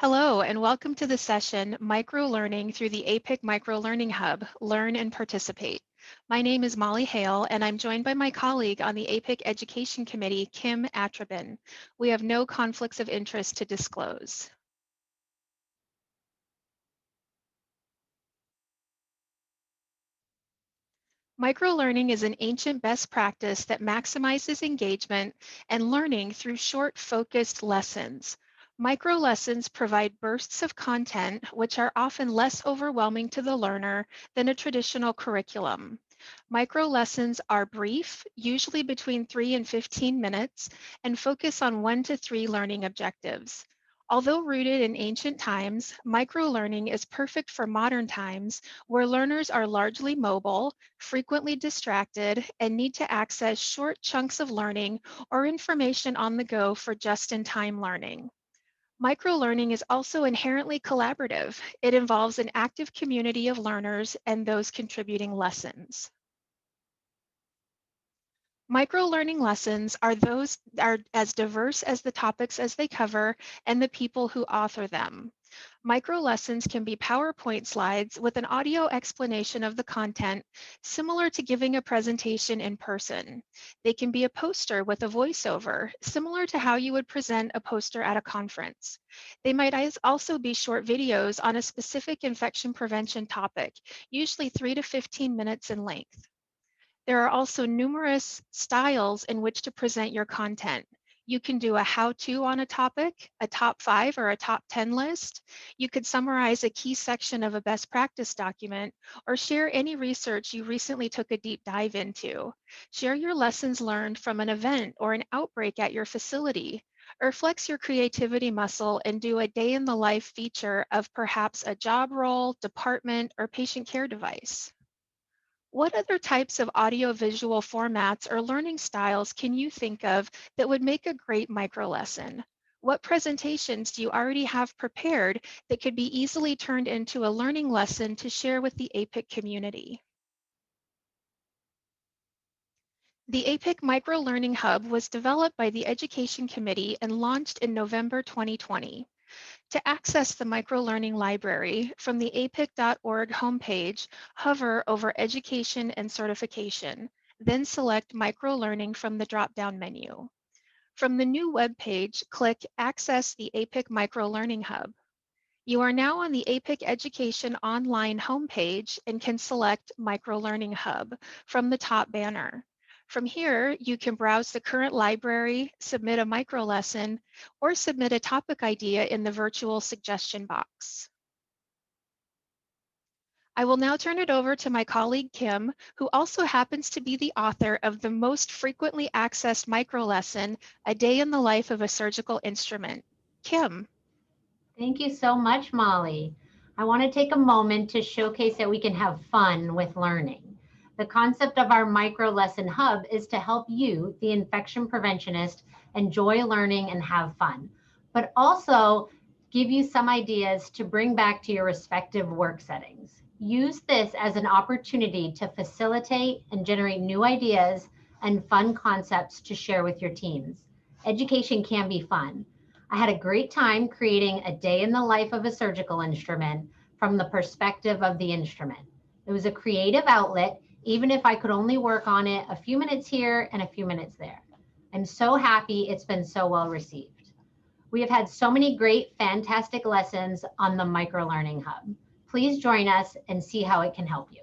Hello, and welcome to the session, Microlearning through the APIC Microlearning Hub, Learn and Participate. My name is Molly Hale, and I'm joined by my colleague on the APIC Education Committee, Kim Atrabin. We have no conflicts of interest to disclose. Microlearning is an ancient best practice that maximizes engagement and learning through short, focused lessons. Microlessons provide bursts of content which are often less overwhelming to the learner than a traditional curriculum. Microlessons are brief, usually between 3 and 15 minutes, and focus on 1 to 3 learning objectives. Although rooted in ancient times, microlearning is perfect for modern times where learners are largely mobile, frequently distracted, and need to access short chunks of learning or information on the go for just-in-time learning. Microlearning is also inherently collaborative. It involves an active community of learners and those contributing lessons. Microlearning lessons are as diverse as the topics as they cover and the people who author them. Microlessons can be PowerPoint slides with an audio explanation of the content, similar to giving a presentation in person. They can be a poster with a voiceover, similar to how you would present a poster at a conference. They might also be short videos on a specific infection prevention topic, usually 3 to 15 minutes in length. There are also numerous styles in which to present your content. You can do a how-to on a topic, a top 5 or a top 10 list. You could summarize a key section of a best practice document or share any research you recently took a deep dive into. Share your lessons learned from an event or an outbreak at your facility, or flex your creativity muscle and do a day in the life feature of perhaps a job role, department, or patient care device. What other types of audiovisual formats or learning styles can you think of that would make a great microlesson? What presentations do you already have prepared that could be easily turned into a learning lesson to share with the APIC community? The APIC Microlearning Hub was developed by the Education Committee and launched in November 2020. To access the Microlearning Library from the apic.org homepage, hover over Education and Certification, then select Microlearning from the drop-down menu. From the new web page, click Access the APIC Microlearning Hub. You are now on the APIC Education Online homepage and can select Microlearning Hub from the top banner. From here, you can browse the current library, submit a microlesson, or submit a topic idea in the virtual suggestion box. I will now turn it over to my colleague, Kim, who also happens to be the author of the most frequently accessed microlesson, A Day in the Life of a Surgical Instrument. Kim. Thank you so much, Molly. I want to take a moment to showcase that we can have fun with learning. The concept of our Microlesson Hub is to help you, the infection preventionist, enjoy learning and have fun, but also give you some ideas to bring back to your respective work settings. Use this as an opportunity to facilitate and generate new ideas and fun concepts to share with your teams. Education can be fun. I had a great time creating a day in the life of a surgical instrument from the perspective of the instrument. It was a creative outlet, even if I could only work on it a few minutes here and a few minutes there. I'm so happy it's been so well received. We have had so many great, fantastic lessons on the Microlearning Hub. Please join us and see how it can help you.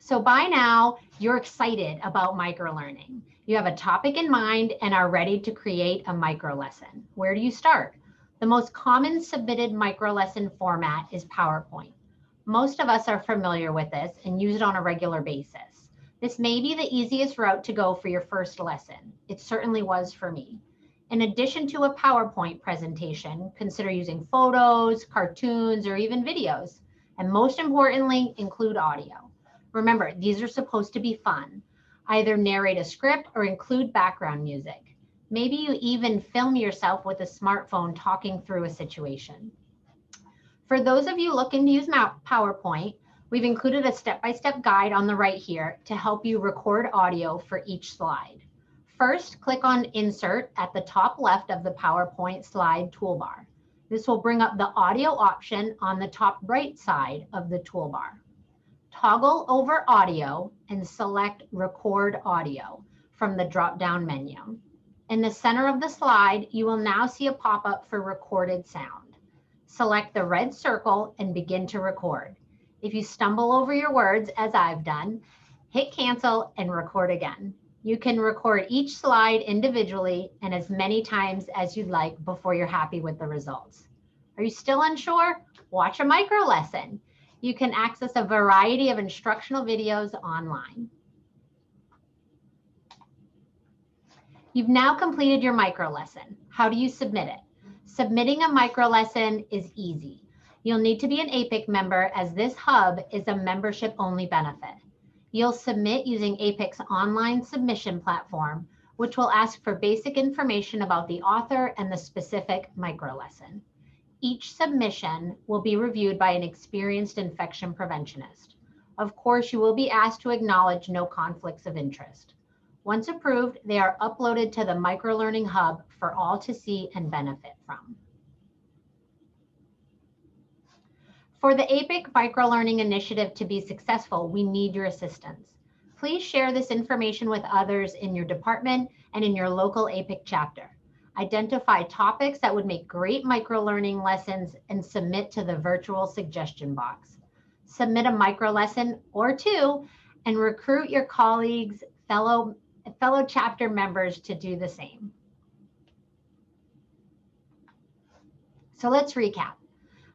So by now, you're excited about microlearning. You have a topic in mind and are ready to create a microlesson. Where do you start? The most common submitted microlesson format is PowerPoint. Most of us are familiar with this and use it on a regular basis. This may be the easiest route to go for your first lesson. It certainly was for me. In addition to a PowerPoint presentation, consider using photos, cartoons, or even videos. And most importantly, include audio. Remember, these are supposed to be fun. Either narrate a script or include background music. Maybe you even film yourself with a smartphone talking through a situation. For those of you looking to use PowerPoint, we've included a step-by-step guide on the right here to help you record audio for each slide. First, click on Insert at the top left of the PowerPoint slide toolbar. This will bring up the audio option on the top right side of the toolbar. Toggle over Audio and select Record Audio from the drop-down menu. In the center of the slide, you will now see a pop-up for recorded sound. Select the red circle and begin to record. If you stumble over your words, as I've done, hit cancel and record again. You can record each slide individually and as many times as you'd like before you're happy with the results. Are you still unsure? Watch a micro lesson. You can access a variety of instructional videos online. You've now completed your micro lesson. How do you submit it? Submitting a micro lesson is easy. You'll need to be an APIC member, as this hub is a membership-only benefit. You'll submit using APIC's online submission platform, which will ask for basic information about the author and the specific micro lesson. Each submission will be reviewed by an experienced infection preventionist. Of course, you will be asked to acknowledge no conflicts of interest. Once approved, they are uploaded to the Microlearning Hub for all to see and benefit from. For the APIC Microlearning Initiative to be successful, we need your assistance. Please share this information with others in your department and in your local APIC chapter. Identify topics that would make great microlearning lessons and submit to the virtual suggestion box. Submit a micro lesson or two and recruit your colleagues, fellow chapter members to do the same. So let's recap.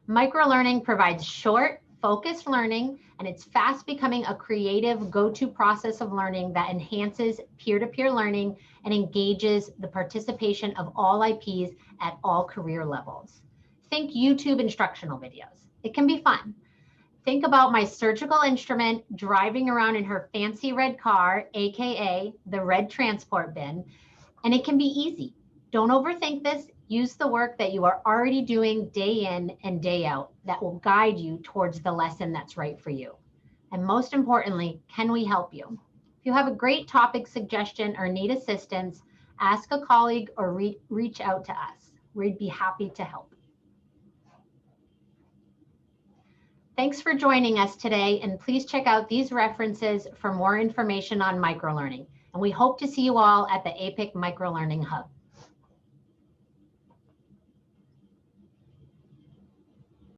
Microlearning provides short, focused learning, and it's fast becoming a creative go-to process of learning that enhances peer-to-peer learning and engages the participation of all IPs at all career levels. Think YouTube instructional videos. It can be fun. Think about my surgical instrument driving around in her fancy red car, AKA the red transport bin, and it can be easy. Don't overthink this. Use the work that you are already doing day in and day out that will guide you towards the lesson that's right for you. And most importantly, can we help you? If you have a great topic suggestion or need assistance, ask a colleague or reach out to us. We'd be happy to help. Thanks for joining us today, and please check out these references for more information on microlearning. And we hope to see you all at the APIC Microlearning Hub.